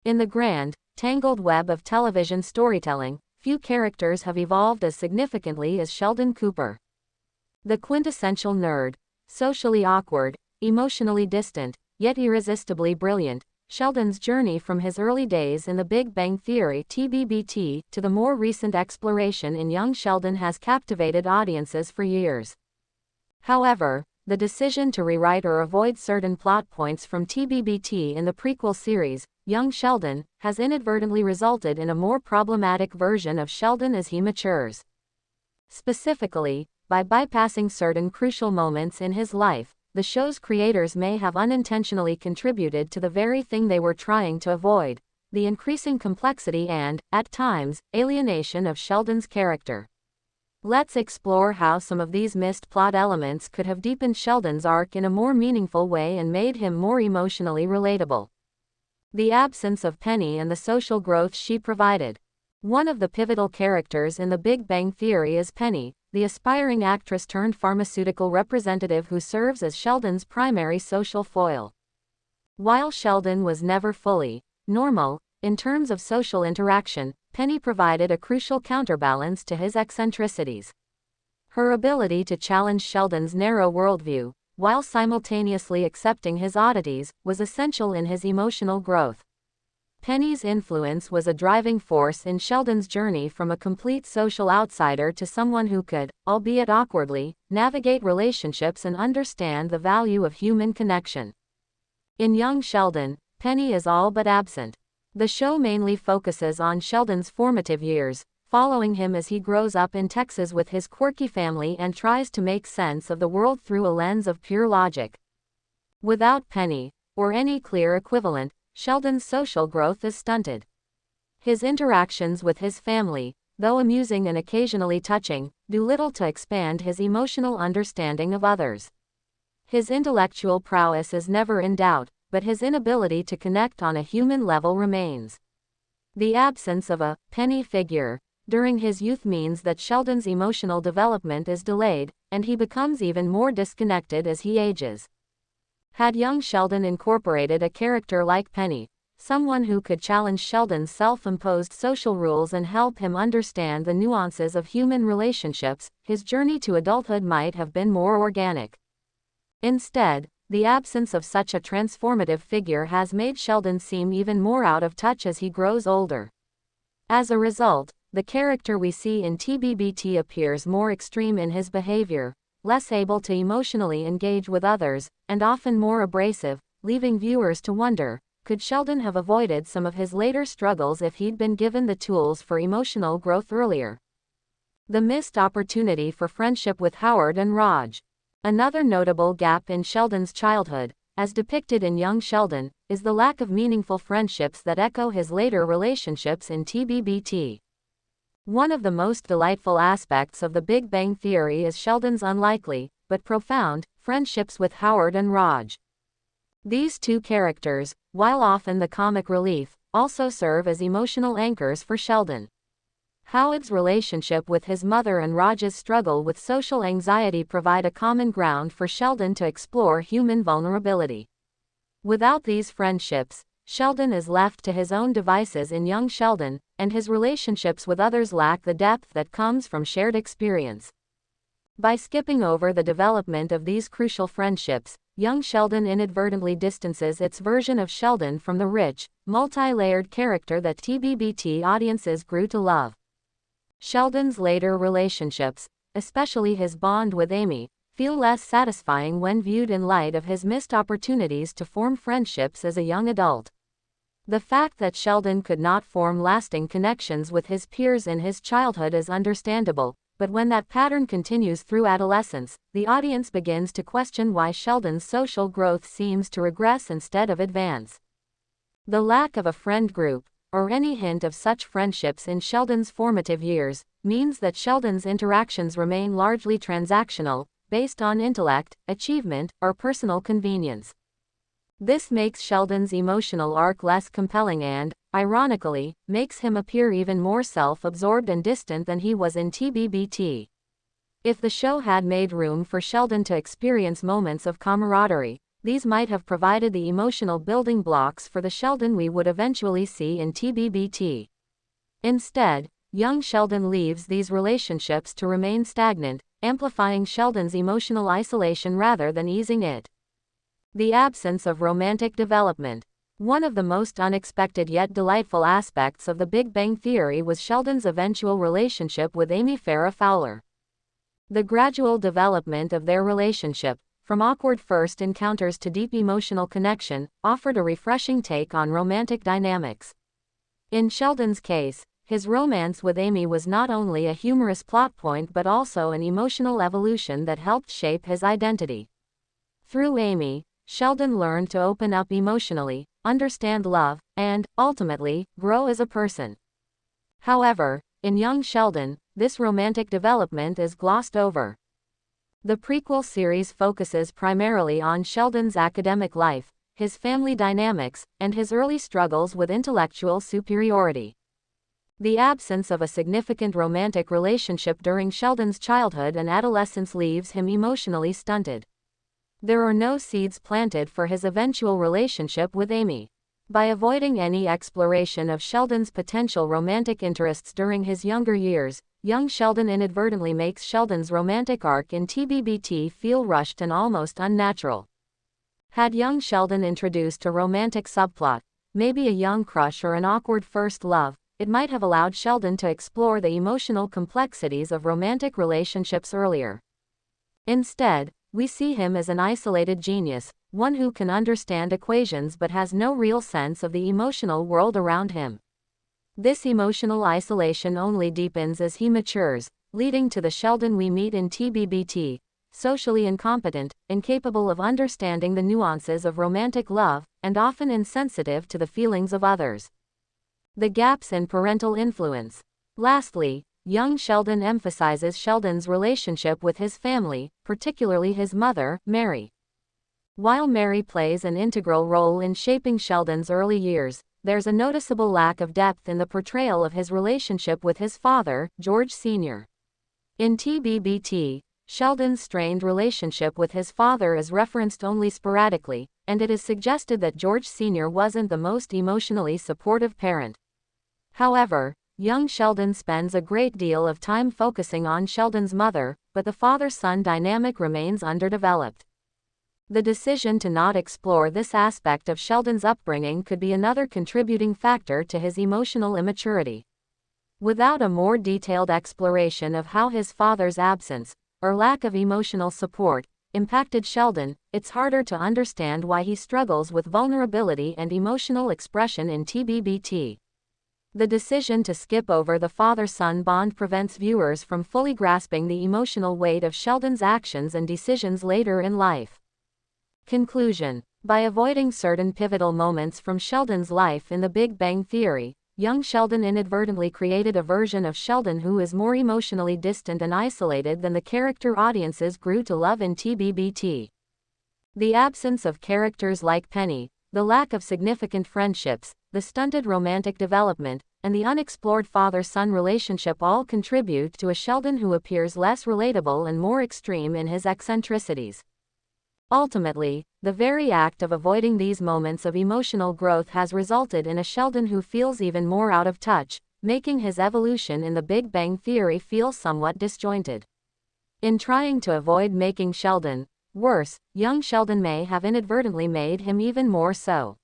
In the grand, tangled web of television storytelling, few characters have evolved as significantly as Sheldon Cooper. The quintessential nerd, socially awkward, emotionally distant, yet irresistibly brilliant, Sheldon's journey from his early days in The Big Bang Theory (TBBT) to the more recent exploration in Young Sheldon has captivated audiences for years. However, the decision to rewrite or avoid certain plot points from TBBT in the prequel series, Young Sheldon, has inadvertently resulted in a more problematic version of Sheldon as he matures. Specifically, by bypassing certain crucial moments in his life, the show's creators may have unintentionally contributed to the very thing they were trying to avoid: the increasing complexity and, at times, alienation of Sheldon's character. Let's explore how some of these missed plot elements could have deepened Sheldon's arc in a more meaningful way and made him more emotionally relatable. The absence of Penny and the social growth she provided. One of the pivotal characters in The Big Bang Theory is Penny, the aspiring actress turned pharmaceutical representative who serves as Sheldon's primary social foil. While Sheldon was never fully normal in terms of social interaction, Penny provided a crucial counterbalance to his eccentricities. Her ability to challenge Sheldon's narrow worldview, while simultaneously accepting his oddities, was essential in his emotional growth. Penny's influence was a driving force in Sheldon's journey from a complete social outsider to someone who could, albeit awkwardly, navigate relationships and understand the value of human connection. In Young Sheldon, Penny is all but absent. The show mainly focuses on Sheldon's formative years, following him as he grows up in Texas with his quirky family and tries to make sense of the world through a lens of pure logic. Without Penny, or any clear equivalent, Sheldon's social growth is stunted. His interactions with his family, though amusing and occasionally touching, do little to expand his emotional understanding of others. His intellectual prowess is never in doubt, but his inability to connect on a human level remains. The absence of a Penny figure during his youth means that Sheldon's emotional development is delayed, and he becomes even more disconnected as he ages. Had Young Sheldon incorporated a character like Penny, someone who could challenge Sheldon's self-imposed social rules and help him understand the nuances of human relationships, his journey to adulthood might have been more organic. Instead, the absence of such a transformative figure has made Sheldon seem even more out of touch as he grows older. As a result, the character we see in TBBT appears more extreme in his behavior, less able to emotionally engage with others, and often more abrasive, leaving viewers to wonder, could Sheldon have avoided some of his later struggles if he'd been given the tools for emotional growth earlier? The missed opportunity for friendship with Howard and Raj. Another notable gap in Sheldon's childhood, as depicted in Young Sheldon, is the lack of meaningful friendships that echo his later relationships in TBBT. One of the most delightful aspects of The Big Bang Theory is Sheldon's unlikely, but profound, friendships with Howard and Raj. These two characters, while often the comic relief, also serve as emotional anchors for Sheldon. Howard's relationship with his mother and Raj's struggle with social anxiety provide a common ground for Sheldon to explore human vulnerability. Without these friendships, Sheldon is left to his own devices in Young Sheldon, and his relationships with others lack the depth that comes from shared experience. By skipping over the development of these crucial friendships, Young Sheldon inadvertently distances its version of Sheldon from the rich, multi-layered character that TBBT audiences grew to love. Sheldon's later relationships, especially his bond with Amy, feel less satisfying when viewed in light of his missed opportunities to form friendships as a young adult. The fact that Sheldon could not form lasting connections with his peers in his childhood is understandable, but when that pattern continues through adolescence, the audience begins to question why Sheldon's social growth seems to regress instead of advance. The lack of a friend group, or any hint of such friendships in Sheldon's formative years, means that Sheldon's interactions remain largely transactional, based on intellect, achievement, or personal convenience. This makes Sheldon's emotional arc less compelling and, ironically, makes him appear even more self-absorbed and distant than he was in TBBT. If the show had made room for Sheldon to experience moments of camaraderie, these might have provided the emotional building blocks for the Sheldon we would eventually see in TBBT. Instead, young Sheldon leaves these relationships to remain stagnant, amplifying Sheldon's emotional isolation rather than easing it. The absence of romantic development. One of the most unexpected yet delightful aspects of The Big Bang Theory was Sheldon's eventual relationship with Amy Farrah Fowler. The gradual development of their relationship, from awkward first encounters to deep emotional connection, offered a refreshing take on romantic dynamics. In Sheldon's case, his romance with Amy was not only a humorous plot point but also an emotional evolution that helped shape his identity. Through Amy, Sheldon learned to open up emotionally, understand love, and, ultimately, grow as a person. However, in young Sheldon, this romantic development is glossed over. The prequel series focuses primarily on Sheldon's academic life, his family dynamics, and his early struggles with intellectual superiority. The absence of a significant romantic relationship during Sheldon's childhood and adolescence leaves him emotionally stunted. There are no seeds planted for his eventual relationship with Amy. By avoiding any exploration of Sheldon's potential romantic interests during his younger years, young Sheldon inadvertently makes Sheldon's romantic arc in TBBT feel rushed and almost unnatural. Had young Sheldon introduced a romantic subplot, maybe a young crush or an awkward first love, it might have allowed Sheldon to explore the emotional complexities of romantic relationships earlier. Instead, we see him as an isolated genius, one who can understand equations but has no real sense of the emotional world around him. This emotional isolation only deepens as he matures, leading to the Sheldon we meet in TBBT, socially incompetent, incapable of understanding the nuances of romantic love, and often insensitive to the feelings of others. The gaps in parental influence. Lastly, young Sheldon emphasizes Sheldon's relationship with his family, particularly his mother, Mary. While Mary plays an integral role in shaping Sheldon's early years, there's a noticeable lack of depth in the portrayal of his relationship with his father, George Sr. In TBBT, Sheldon's strained relationship with his father is referenced only sporadically, and it is suggested that George Sr. wasn't the most emotionally supportive parent. However, young Sheldon spends a great deal of time focusing on Sheldon's mother, but the father-son dynamic remains underdeveloped. The decision to not explore this aspect of Sheldon's upbringing could be another contributing factor to his emotional immaturity. Without a more detailed exploration of how his father's absence, or lack of emotional support, impacted Sheldon, it's harder to understand why he struggles with vulnerability and emotional expression in TBBT. The decision to skip over the father-son bond prevents viewers from fully grasping the emotional weight of Sheldon's actions and decisions later in life. Conclusion. By avoiding certain pivotal moments from Sheldon's life in The Big Bang Theory, young Sheldon inadvertently created a version of Sheldon who is more emotionally distant and isolated than the character audiences grew to love in TBBT. The absence of characters like Penny, the lack of significant friendships, the stunted romantic development, and the unexplored father-son relationship all contribute to a Sheldon who appears less relatable and more extreme in his eccentricities. Ultimately, the very act of avoiding these moments of emotional growth has resulted in a Sheldon who feels even more out of touch, making his evolution in The Big Bang Theory feel somewhat disjointed. In trying to avoid making Sheldon worse, young Sheldon may have inadvertently made him even more so.